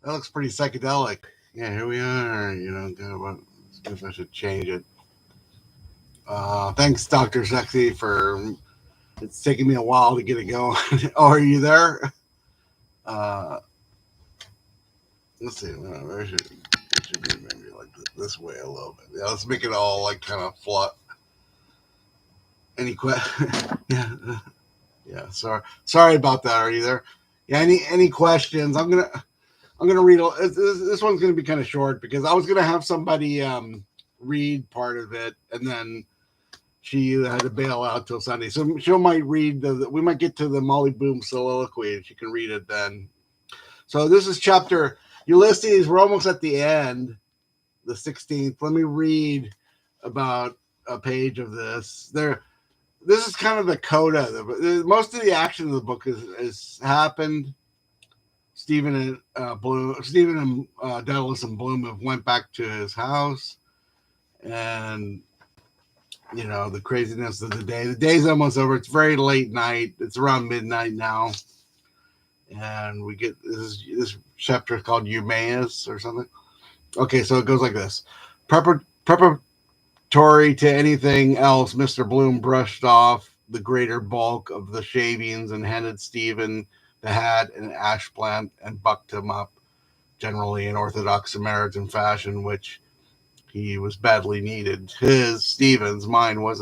That looks pretty psychedelic. Yeah, here we are. Let's see if I should change it. Thanks, Dr. Sexy, for it's taking me a while to get it going. Oh, are you there? Uh, let's see. It should be maybe like this way a little bit. Yeah, let's make it all like kind of flat. Any yeah, yeah. Sorry about that. Are you there? Yeah. Any questions? I'm gonna read. This one's gonna be kind of short because I was gonna have somebody read part of it, and then she had to bail out till Sunday. So she might read we might get to the Molly Boom soliloquy, and she can read it then. So this is chapter Ulysses. We're almost at the end, the 16th. Let me read about a page of this. This is kind of the coda. Most of the action of the book is happened. Stephen and Daedalus and Bloom have went back to his house, and the craziness of the day. The day's almost over. It's very late night. It's around midnight now, and we get this chapter called Eumaeus or something. Okay, so it goes like this: preparatory to anything else, Mr. Bloom brushed off the greater bulk of the shavings and handed Stephen the hat and ash plant and bucked him up, generally in orthodox Samaritan fashion, which he was badly needed. Stephen's mind was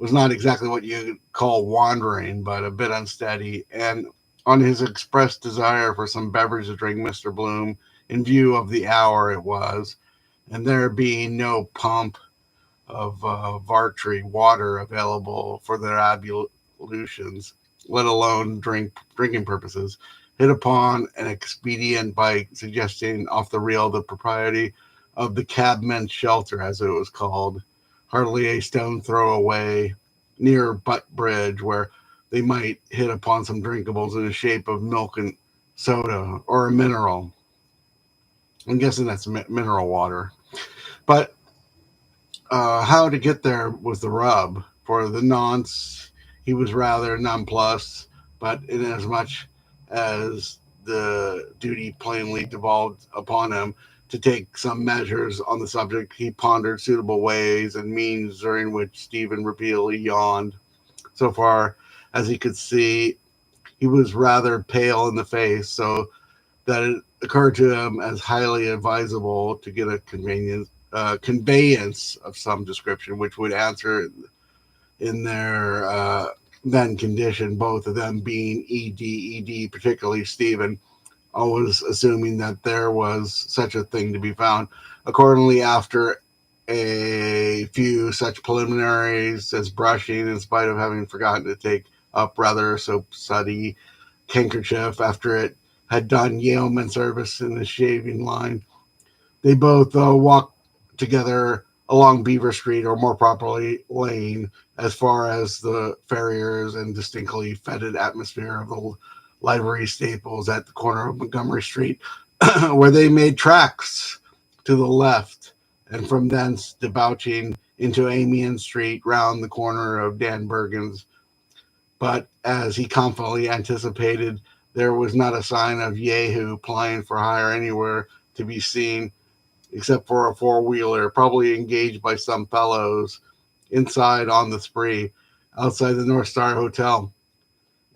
not exactly what you call wandering, but a bit unsteady. And on his expressed desire for some beverage to drink, Mr. Bloom, in view of the hour it was, and there being no pump of Vartry water available for their ablutions, let alone drinking purposes, hit upon an expedient by suggesting off the reel the propriety of the cabmen's shelter, as it was called, hardly a stone throw away near Butt Bridge, where they might hit upon some drinkables in the shape of milk and soda or a mineral. I'm guessing that's mineral water. But how to get there was the rub. For the nonce, he was rather nonplussed, but inasmuch as the duty plainly devolved upon him to take some measures on the subject, he pondered suitable ways and means, during which Stephen repeatedly yawned. So far as he could see, he was rather pale in the face, so that it occurred to him as highly advisable to get a conveyance of some description, which would answer in their then condition, both of them being ED, particularly Stephen, always assuming that there was such a thing to be found. Accordingly, after a few such preliminaries as brushing, in spite of having forgotten to take up rather soap suddy handkerchief after it had done yeoman service in the shaving line, they both walked together along Beaver Street, or more properly Lane, as far as the farriers and distinctly fetid atmosphere of the livery stables at the corner of Montgomery Street, where they made tracks to the left, and from thence debouching into Amiens Street round the corner of Dan Bergen's. But as he confidently anticipated, there was not a sign of Yahoo plying for hire anywhere to be seen, except for a four-wheeler, probably engaged by some fellows inside on the spree, outside the North Star Hotel.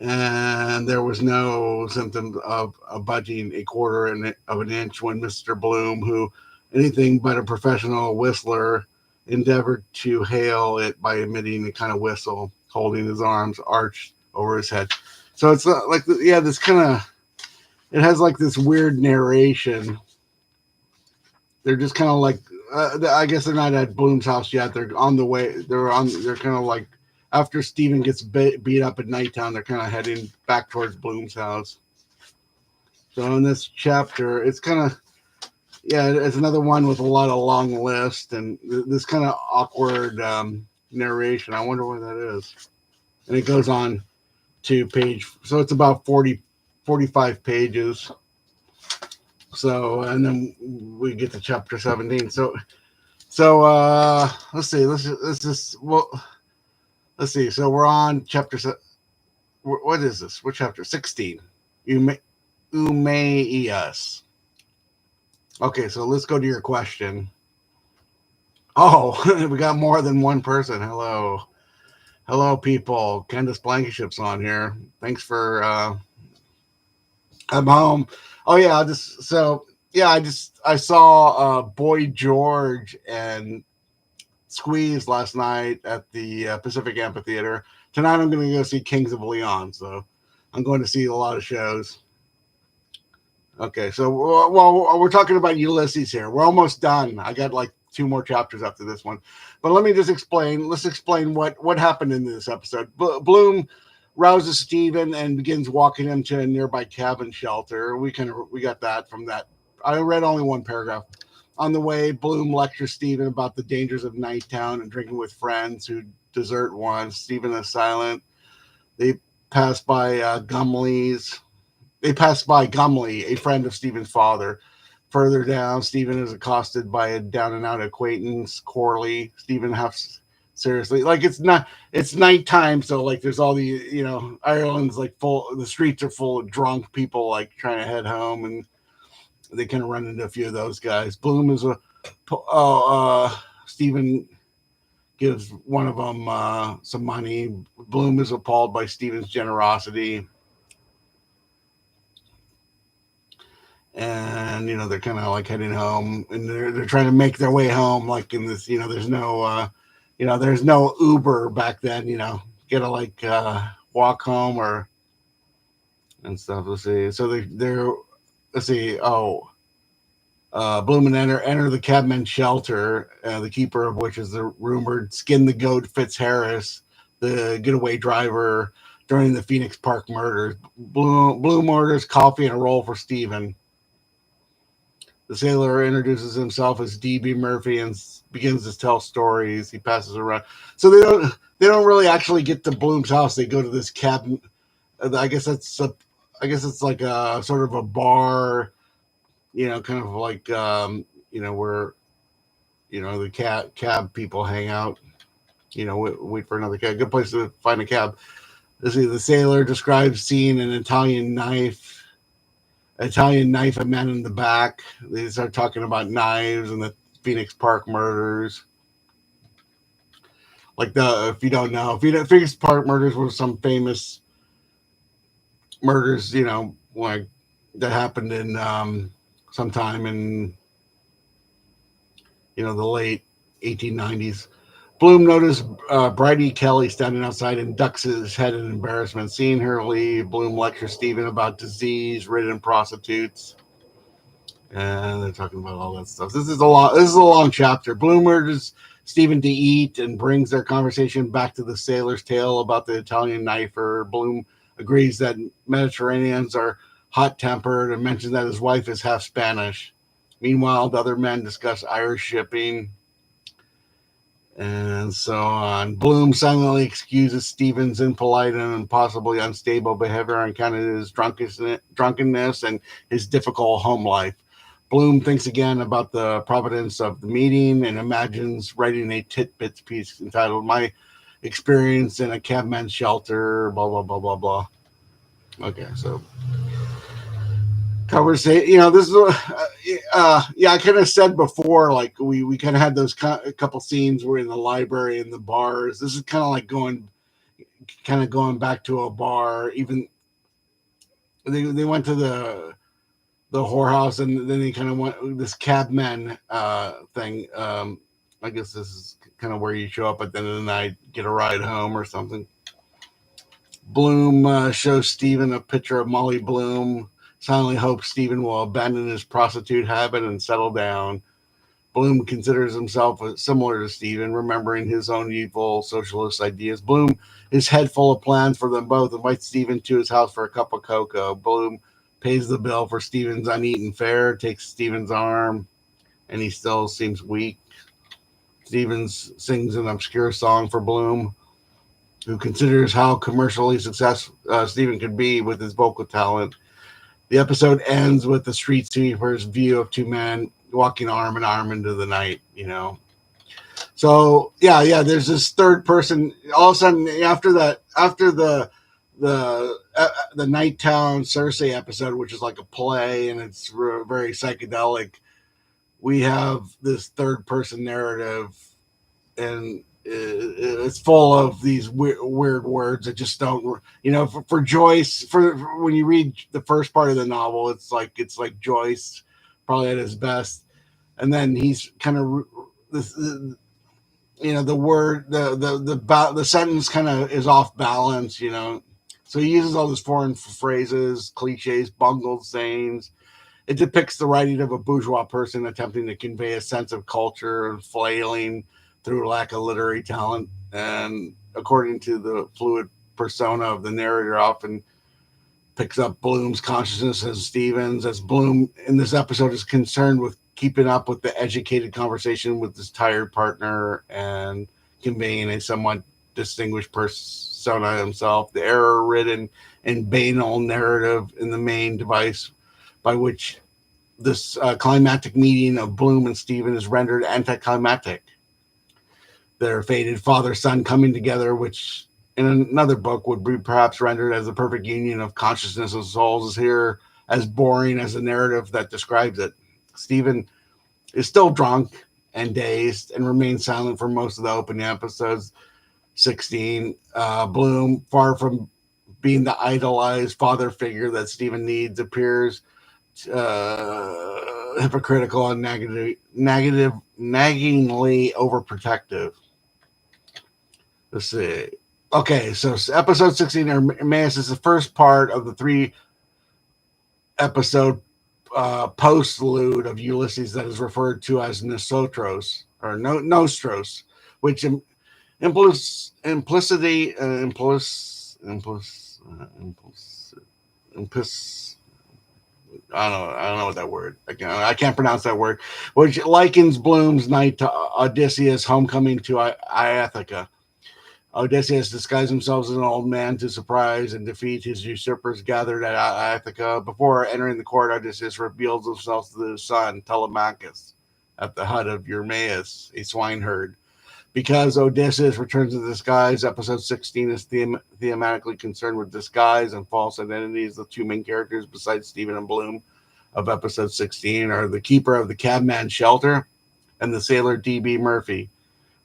And there was no symptom of a budging a quarter of an inch when Mr. Bloom, who anything but a professional whistler, endeavored to hail it by emitting a kind of whistle, holding his arms arched over his head. So it's this kind of, it has like this weird narration. They're just kind of like, I guess they're not at Bloom's house yet. They're on the way. They're kind of like, after Stephen gets beat up at nighttime, they're kind of heading back towards Bloom's house. So in this chapter, it's kind of, it's another one with a lot of long list and this kind of awkward narration. I wonder what that is. And it goes on to page, so it's about 45 pages. So, and then we get to chapter 17. So let's see. Let's see. So we're on chapter. What is this? What chapter? 16. Eumaeus. Okay, so let's go to your question. Oh, we got more than one person. Hello. Hello, people. Candace Blankenship's on here. Thanks for I'm home. Oh yeah, I saw Boy George and Squeeze last night at the Pacific Amphitheater. Tonight I'm going to go see Kings of Leon. So I'm going to see a lot of shows. Okay, so well, we're talking about Ulysses here. We're almost done. I got like two more chapters after this one, but let me just explain. Let's explain what happened in this episode. Bloom rouses Stephen and begins walking him to a nearby cabin shelter. We got that from that. I read only one paragraph. On the way, Bloom lectures Stephen about the dangers of night town and drinking with friends who desert one. Stephen is silent. They pass by Gumley's they pass by Gumley, a friend of Stephen's father. Further down, Stephen is accosted by a down and out acquaintance, Corley. Stephen huffs seriously. Like it's nighttime, so like there's all the Ireland's like full the streets are full of drunk people like trying to head home, and they kind of run into a few of those guys. Bloom is Stephen gives one of them some money. Bloom is appalled by Stephen's generosity. And they're kind of like heading home, and they're trying to make their way home. Like in this, there's no Uber back then. Gotta like walk home or and stuff. Let's see. So they're let's see. Oh, Bloom and enter the cabman's shelter. The keeper of which is the rumored skin the goat Fitzharris, the getaway driver during the Phoenix Park murders. Bloom orders coffee and a roll for Stephen. The sailor introduces himself as D.B. Murphy and begins to tell stories. He passes around, so they don't really actually get to Bloom's house. They go to this cabin. I guess it's like a sort of a bar, kind of like where the cab people hang out. Wait for another cab. Good place to find a cab. Let's see. The sailor describes seeing an Italian knife a man in the back. They start talking about knives and the Phoenix Park murders. Like if you don't know, Phoenix Park murders were some famous murders, like that happened in sometime in the late 1890s. Bloom noticed Bridie Kelly standing outside and ducks his head in embarrassment. Seeing her leave, Bloom lectures Stephen about disease-ridden prostitutes. And they're talking about all that stuff. This is a long chapter. Bloom urges Stephen to eat and brings their conversation back to the sailor's tale about the Italian knifer. Bloom agrees that Mediterraneans are hot-tempered and mentions that his wife is half Spanish. Meanwhile, the other men discuss Irish shipping and so on. Bloom silently excuses Stephen's impolite and possibly unstable behavior on account of his drunkenness and his difficult home life. Bloom thinks again about the providence of the meeting and imagines writing a tidbits piece entitled "My Experience in a Cabman's Shelter." Blah blah blah blah blah. Okay, so conversation. This is I kind of said before, like we kind of had those a couple scenes where in the library and the bars. This is kind of like going back to a bar. Even they went to the whorehouse, and then they kind of went this cabman thing. I guess this is kind of where you show up at the end of the night, get a ride home or something. Bloom shows Stephen a picture of Molly Bloom. Silently hopes Stephen will abandon his prostitute habit and settle down. Bloom considers himself similar to Stephen, remembering his own youthful socialist ideas. Bloom is head full of plans for them both, invites Stephen to his house for a cup of cocoa. Bloom pays the bill for Stephen's uneaten fare, takes Stephen's arm, and he still seems weak. Stephen sings an obscure song for Bloom, who considers how commercially successful Stephen could be with his vocal talent. The episode ends with the street sweeper's view of two men walking arm in arm into the night, So there's this third person. All of a sudden, after the Night Town Cersei episode, which is like a play and it's very psychedelic, we have this third person narrative, and it's full of these weird words that just don't, for Joyce, for when you read the first part of the novel, it's like Joyce probably at his best, and then he's kind of this, the word, the sentence kind of is off balance, so he uses all these foreign phrases, cliches, bungled sayings. It depicts the writing of a bourgeois person attempting to convey a sense of culture and flailing through lack of literary talent. And according to the fluid persona of the narrator, often picks up Bloom's consciousness as Stevens, as Bloom in this episode is concerned with keeping up with the educated conversation with his tired partner and conveying a somewhat distinguished persona himself. The error-ridden and banal narrative in the main device by which this climactic meeting of Bloom and Stephen is rendered anticlimactic. Their fated father-son coming together, which in another book would be perhaps rendered as a perfect union of consciousness and souls, is here as boring as the narrative that describes it. Stephen is still drunk and dazed and remains silent for most of the opening episodes. 16. Bloom, far from being the idolized father figure that Stephen needs, appears hypocritical and naggingly overprotective. Let's see. Okay, so episode 16, Eumaeus, is the first part of the 3-episode postlude of Ulysses that is referred to as Nosotros, or Nostros, which implicity, I don't know what that word. I can't pronounce that word. Which likens Bloom's night to Odysseus' homecoming to Ithaca. Odysseus disguised himself as an old man to surprise and defeat his usurpers gathered at Ithaca. Before entering the court, Odysseus reveals himself to his son Telemachus at the hut of Eumaeus, a swineherd. Because Odysseus returns in disguise, episode 16 is thematically concerned with disguise and false identities. The two main characters, besides Stephen and Bloom, of episode 16 are the keeper of the cabman shelter and the sailor D.B. Murphy,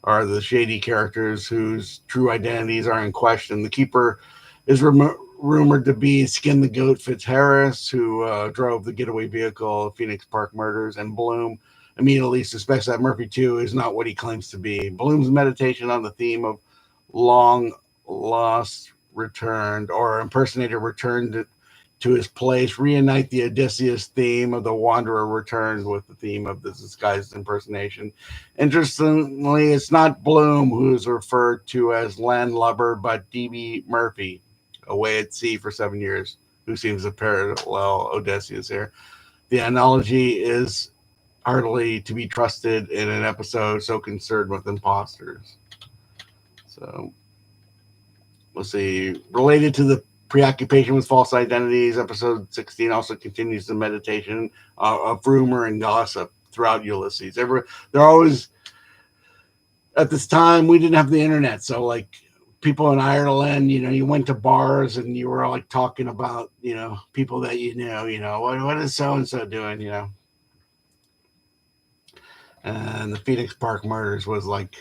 are the shady characters whose true identities are in question. The keeper is rumored to be Skin the Goat Fitzharris, who drove the getaway vehicle of Phoenix Park murders, and Bloom immediately suspects that Murphy, too, is not what he claims to be. Bloom's meditation on the theme of long lost returned, or impersonator returned to his place, reunite the Odysseus theme of the wanderer returned with the theme of the disguised impersonation. Interestingly, it's not Bloom who is referred to as landlubber, but D.B. Murphy, away at sea for 7 years, who seems to parallel Odysseus here. The analogy is hardly to be trusted in an episode so concerned with imposters. So, let's see. Related to the preoccupation with false identities, episode 16 also continues the meditation of rumor and gossip throughout Ulysses. They're always, at this time, we didn't have the internet, so like people in Ireland, you went to bars and you were like talking about, people that what is so and so doing, and the Phoenix Park murders was like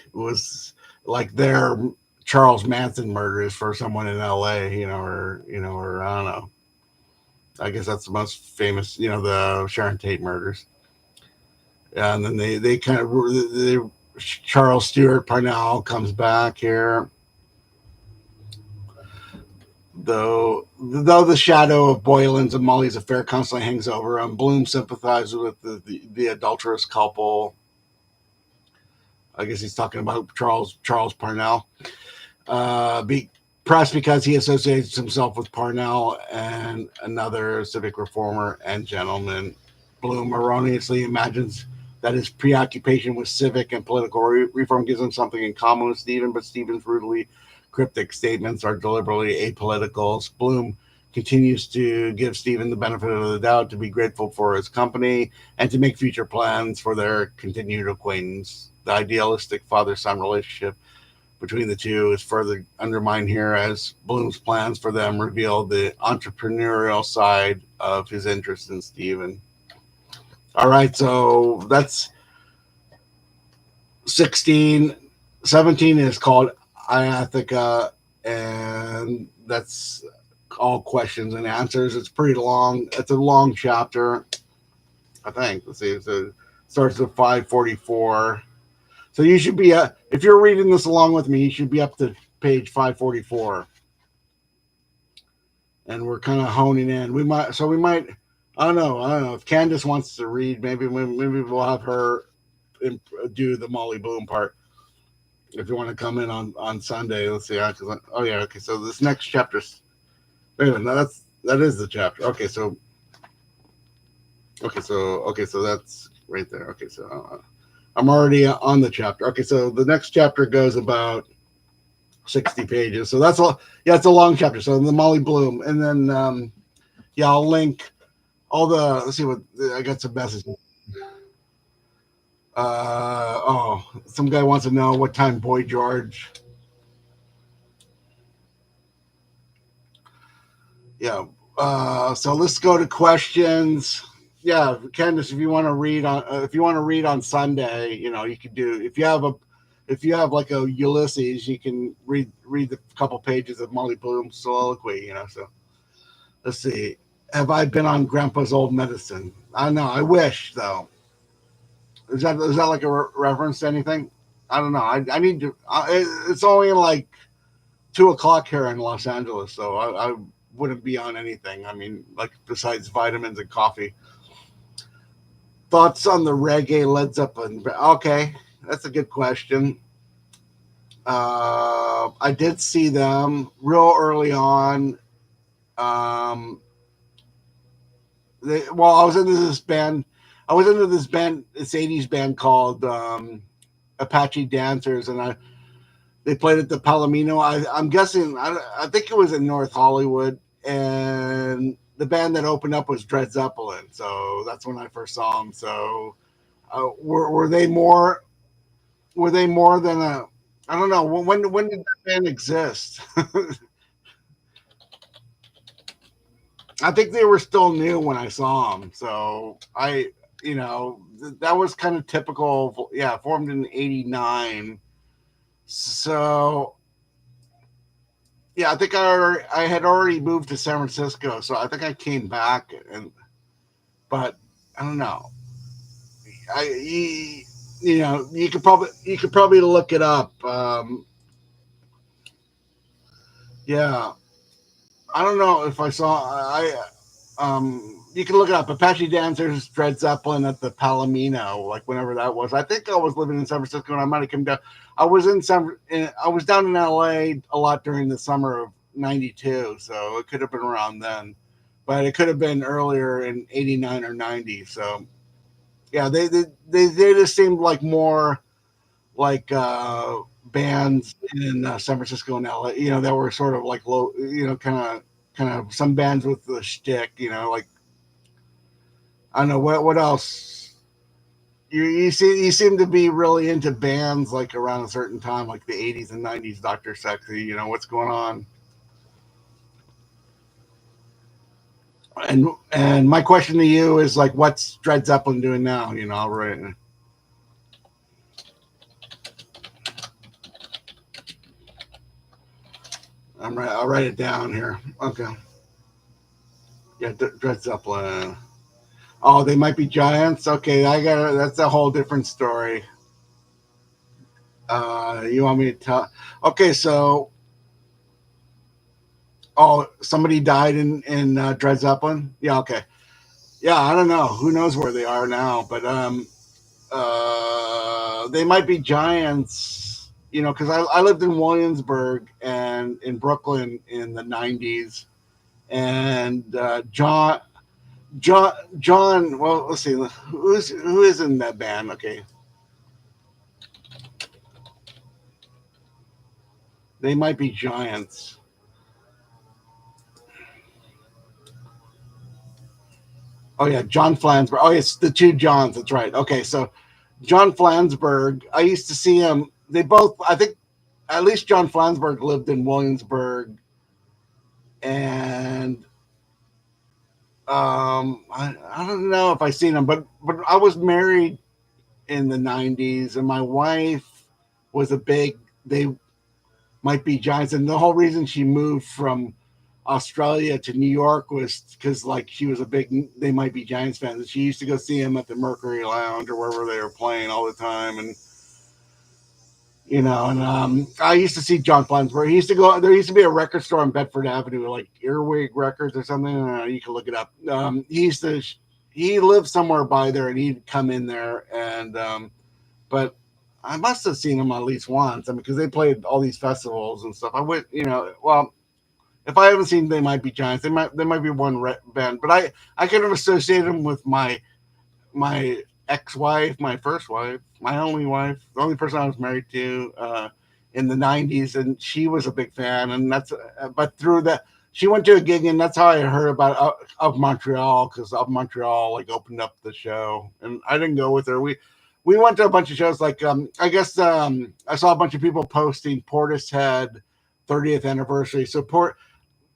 their Charles Manson murders for someone in LA, or I don't know. I guess that's the most famous, the Sharon Tate murders. And then they kind of, Charles Stewart Parnell comes back here. Though the shadow of Boylan's and Molly's affair constantly hangs over him, Bloom sympathizes with the adulterous couple. I guess he's talking about Charles Parnell. Pressed because he associates himself with Parnell and another civic reformer and gentleman. Bloom erroneously imagines that his preoccupation with civic and political reform gives him something in common with Stephen, but Stephen's rudely cryptic statements are deliberately apolitical. Bloom continues to give Stephen the benefit of the doubt, to be grateful for his company, and to make future plans for their continued acquaintance. The idealistic father-son relationship between the two is further undermined here, as Bloom's plans for them reveal the entrepreneurial side of his interest in Stephen. All right, so that's 16. 17 is called Iathica, and that's all questions and answers. It's pretty long. It's a long chapter, I think. Let's see. So it starts at 544. So you should be, if you're reading this along with me, you should be up to page 544. And we're kind of honing in. We might, I don't know. If Candace wants to read, maybe we'll have her do the Molly Bloom part. If you want to come in on Sunday, let's see. Oh yeah, okay. So this next chapter. Wait a minute, no, that is the chapter. Okay, so that's right there. Okay, so I'm already on the chapter. Okay, so the next chapter goes about 60 pages. So that's all. Yeah, it's a long chapter. So the Molly Bloom, and then yeah, I'll link all the. Let's see what I got some messages. Some guy wants to know what time Boy George. Yeah. So let's go to questions. Yeah, Candace, if you want to read on Sunday, you could do. If you have like a Ulysses, you can read the couple pages of Molly Bloom's soliloquy. So let's see. Have I been on Grandpa's old medicine? I don't know. I wish though. Is that like a reference to anything? I don't know. I need to. It's only like 2 o'clock here in Los Angeles, so I wouldn't be on anything. I mean, like besides vitamins and coffee. Thoughts on the reggae Led Zeppelin? Okay, that's a good question. I did see them real early on. Um, well, I was into this band. I was into this band, this '80s band called Apache Dancers, and they played at the Palomino. I'm guessing. I think it was in North Hollywood, and the band that opened up was Dred Zeppelin. So that's when I first saw them. So were they more? Were they more than a? I don't know. When did that band exist? I think they were still new when I saw them. So that was kind of typical. Yeah, formed in '89. So yeah, I think I had already moved to San Francisco, so I think I came back, but I don't know. You could probably look it up. Yeah, I don't know if I saw you can look it up. Apache Dancers, Dred Zeppelin at the Palomino, like whenever that was. I think I was living in San Francisco, and I might have come down. I was down in LA a lot during the summer of '92, so it could have been around then, but it could have been earlier in '89 or '90. So yeah, they just seemed like more like bands in San Francisco and LA. That were sort of like low. Kind of some bands with the shtick. Like I don't know what else. You seem to be really into bands like around a certain time, like the '80s and '90s. Doctor Sexy, what's going on? And my question to you is like, what's Dred Zeppelin doing now? Right? I'll write it down here. Okay. Yeah, Dred Zeppelin. Oh, they might be giants. Okay, I got it. That's a whole different story. You want me to tell? Okay, so somebody died in Dred Zeppelin. Yeah, okay. Yeah, I don't know. Who knows where they are now? But they might be giants. Because I lived in Williamsburg and in Brooklyn in the '90s, and John. Well, let's see. Who is in that band? Okay, they might be giants. Oh yeah, John Flansburgh. Oh, it's the two Johns. That's right. Okay, so John Flansburgh. I used to see him. They both. I think at least John Flansburgh lived in Williamsburg, and I don't know if I seen him, but I was married in the '90s, and my wife was a big. They might be giants, and the whole reason she moved from Australia to New York was because like she was a big They Might Be Giants fan, and she used to go see him at the Mercury Lounge or wherever they were playing all the time, and and I used to see John Flansburgh. He used to go. There used to be a record store on Bedford Avenue, like Earwig Records or something. You can look it up. He used to. He lived somewhere by there, and he'd come in there, and but I must have seen him at least once. I mean, because they played all these festivals and stuff. I went, well, if I haven't seen They Might Be Giants, they might be one band, but I kind of associate them with my ex-wife, my first wife, my only wife, the only person I was married to in the '90s, and she was a big fan, and but through that. She went to a gig, and that's how I heard about of Montreal, because of Montreal like opened up the show, and I didn't go with her. We went to a bunch of shows. Like I guess I saw a bunch of people posting Portishead 30th anniversary. So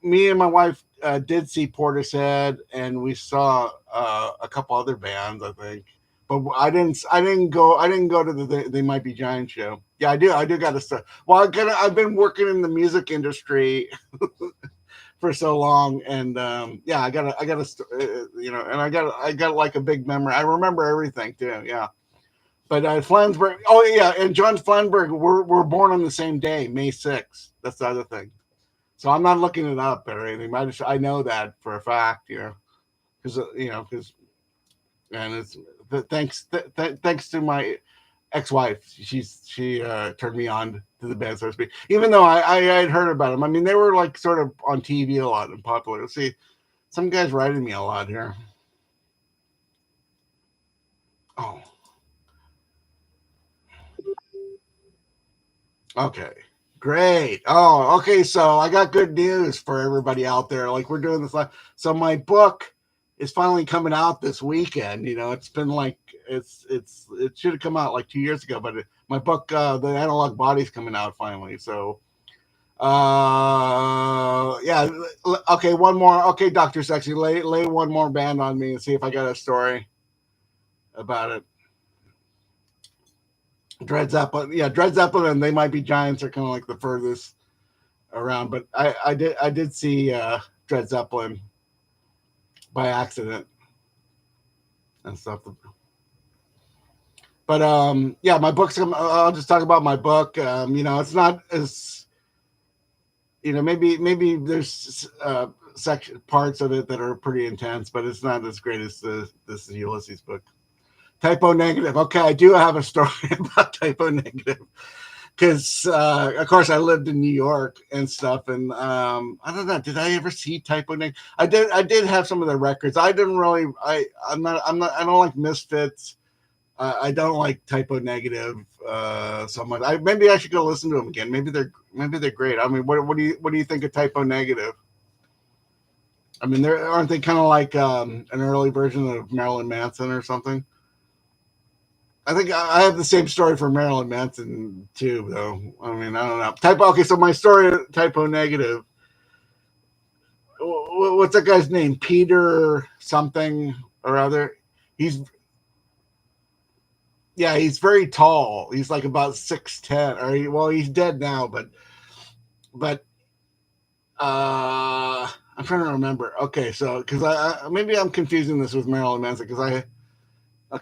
me and my wife did see Portishead, and we saw a couple other bands, I think. But I didn't. I didn't go. I didn't go to the They Might Be Giant show. Yeah, I do. I do got to start. Well, I've been working in the music industry for so long, and yeah, and I got like a big memory. I remember everything too. Yeah. But Flansburgh, oh yeah, and John Flansburgh were born on the same day, May 6th. That's the other thing. So I'm not looking it up or anything. I know that for a fact, because because and thanks to my ex-wife. She turned me on to the band, so to speak. Even though I had heard about them. I mean, they were like sort of on TV a lot and popular. See, some guys writing me a lot here. Oh, okay. Great. Oh, okay. So I got good news for everybody out there. Like we're doing this live. So my book is finally coming out this weekend. It's been like it should have come out like 2 years ago, but my book, The Analog Body's coming out finally. So yeah. Okay, one more. Okay, Dr. Sexy, lay one more band on me and see if I got a story about it. Dred Zeppelin. Yeah, Dred Zeppelin and They Might Be Giants are kind of like the furthest around, but I did see Dred Zeppelin by accident and stuff. But yeah, my book's. I'll just talk about my book. It's not as maybe there's section parts of it that are pretty intense, but it's not as great as this Ulysses book. Typo negative. Okay, I do have a story about typo negative because of course I lived in New York and stuff, and I don't know, did I ever see typo negative? I did have some of their records. I didn't really. I'm not I don't like Misfits. I don't like typo negative so much. Maybe I should go listen to them again. Maybe they're great. I mean, what do you think of typo negative? I mean, aren't they kind of like an early version of Marilyn Manson or something? I think I have the same story for Marilyn Manson too, though. I mean, I don't know. Typo. Okay, so my story, typo negative. What's that guy's name? Peter something or other. He's Yeah, he's very tall. He's like about 6'10". Well, he's dead now, but I'm trying to remember. Okay, so because maybe I'm confusing this with Marilyn Manson because I'll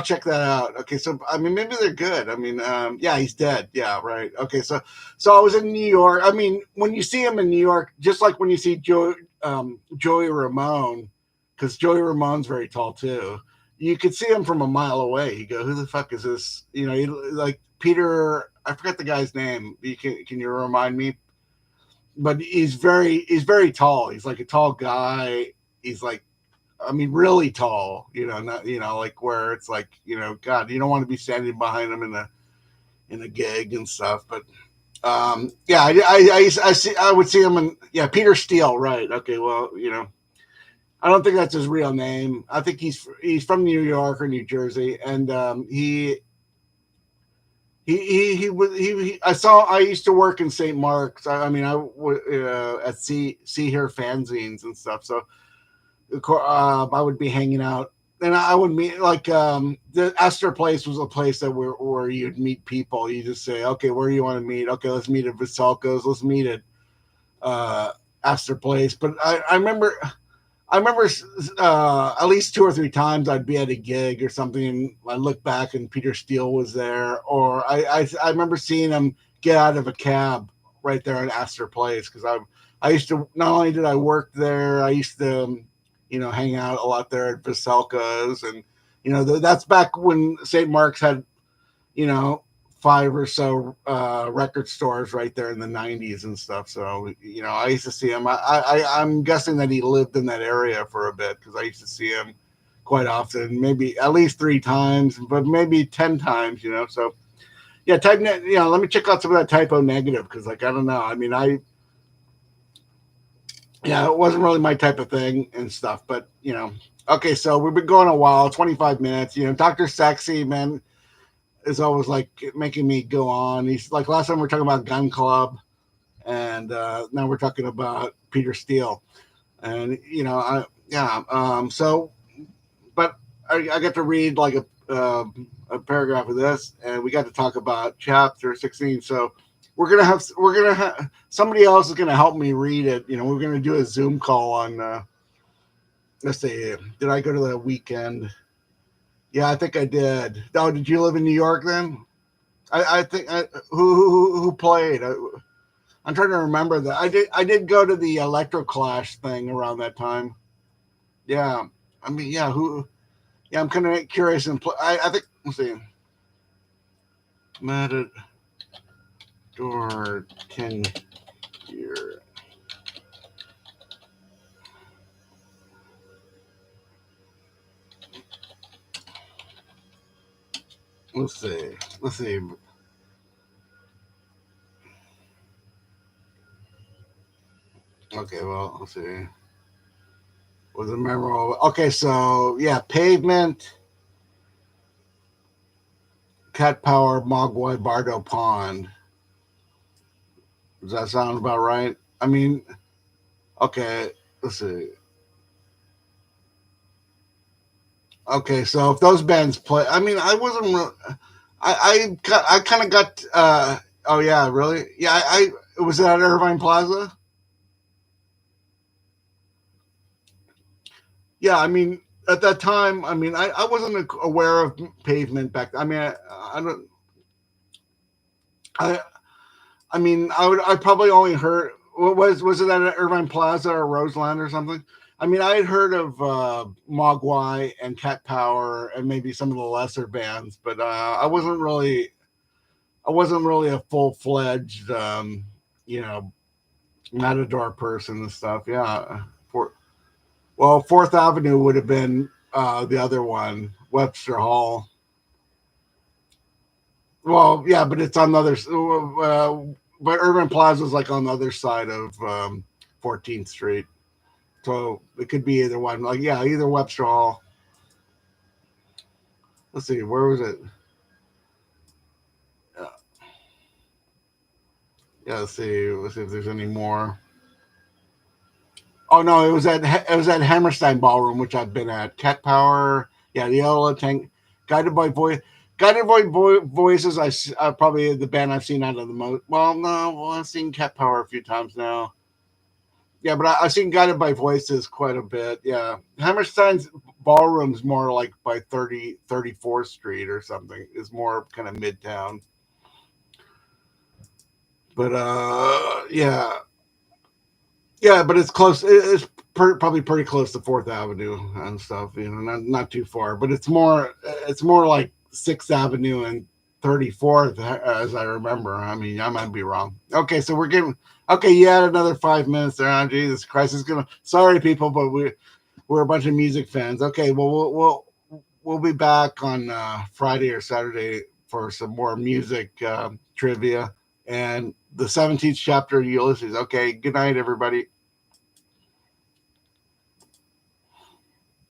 check that out. Okay, so I mean, maybe they're good. I mean, yeah, he's dead. Yeah, right. Okay, so I was in New York. I mean, when you see him in New York, just like when you see Joey Ramone, because Joey Ramone's very tall too. You could see him from a mile away. You go, "Who the fuck is this?" Like Peter. I forget the guy's name. Can you remind me? But he's very tall. He's like a tall guy. He's like, I mean, really tall, not, like where it's like, God, you don't want to be standing behind him in a gig and stuff. But yeah, I would see him in, yeah, Peter Steele, right? Okay, well, I don't think that's his real name. I think he's from New York or New Jersey, and I used to work in St. Mark's. I mean, I at see here fanzines and stuff. So I would be hanging out, and I would meet like the Esther Place was a place that where you'd meet people. You just say, okay, where do you want to meet? Okay, let's meet at Vaselko's. Let's meet at Esther Place. But I remember at least 2 or 3 times I'd be at a gig or something, and I look back and Peter Steele was there, or I remember seeing him get out of a cab right there at Astor Place because I used to, not only did I work there, I used to hang out a lot there at Vaselka's, and that's back when St. Mark's had you know 5 or so record stores right there in the 90s and stuff. So I used to see him. I'm guessing that he lived in that area for a bit because I used to see him quite often, maybe at least 3 times, but maybe 10 times. So yeah, let me check out some of that Typo Negative because I don't know. I mean, it wasn't really my type of thing and stuff, but okay, so we've been going a while, 25 minutes. Dr. Sexy, man, is always like making me go on. He's like, last time we were talking about Gun Club, and now we're talking about Peter Steele, and so, but I got to read like a paragraph of this, and we got to talk about chapter 16. So we're gonna have somebody else is gonna help me read it. We're gonna do a Zoom call on. Let's see, did I go to the weekend? Yeah, I think I did. Oh, did you live in New York then? I think who played. I'm trying to remember that. I did go to the Electroclash thing around that time. Yeah, I mean, yeah. Who? Yeah, I'm kind of curious and I think. Let's see. Matador tenure. Let's see. Let's see. Okay, well, let's see. Was it memorable? Okay, so yeah, Pavement, Cat Power, Mogwai, Bardo Pond. Does that sound about right? I mean, okay, let's see. Okay, so if those bands play, I mean, I wasn't. I kind of got. Oh yeah, really? Yeah, I was at Irvine Plaza. Yeah, I mean, at that time, I mean, I wasn't aware of Pavement back. I mean, I don't. I I mean, I probably only heard. What was it at Irvine Plaza or Roseland or something? I mean, I had heard of Mogwai and Cat Power and maybe some of the lesser bands, but I wasn't really a full fledged you know Matador person and stuff. Yeah, Fourth Avenue would have been the other one, Webster Hall. Well, yeah, but it's on the other. But Urban Plaza is like on the other side of 14th Street, so it could be either one. Like, yeah, either Webster Hall. Let's see, where was it? Uh, yeah, let's see. Let's see if there's any more. Oh no, it was at Hammerstein Ballroom, which I've been at. Cat Power, yeah, the Ola Tank, Guided by Voice. Voices. Probably the band I've seen out of the most. Well, no, I've seen Cat Power a few times now. Yeah, but I've seen Guided by Voices quite a bit. Yeah, Hammerstein's Ballroom's more like by 34th Street or something. Is more kind of midtown. But yeah, but it's close. Probably pretty close to Fourth Avenue and stuff. Not too far, but it's more like Sixth Avenue and 34th, as I remember. I mean, I might be wrong. Okay, so we're getting. Okay, you had another 5 minutes there. Oh, Jesus Christ, it's gonna. Sorry, people, but we're a bunch of music fans. Okay, well, we'll be back on Friday or Saturday for some more music trivia and the 17th chapter of Ulysses. Okay, good night, everybody.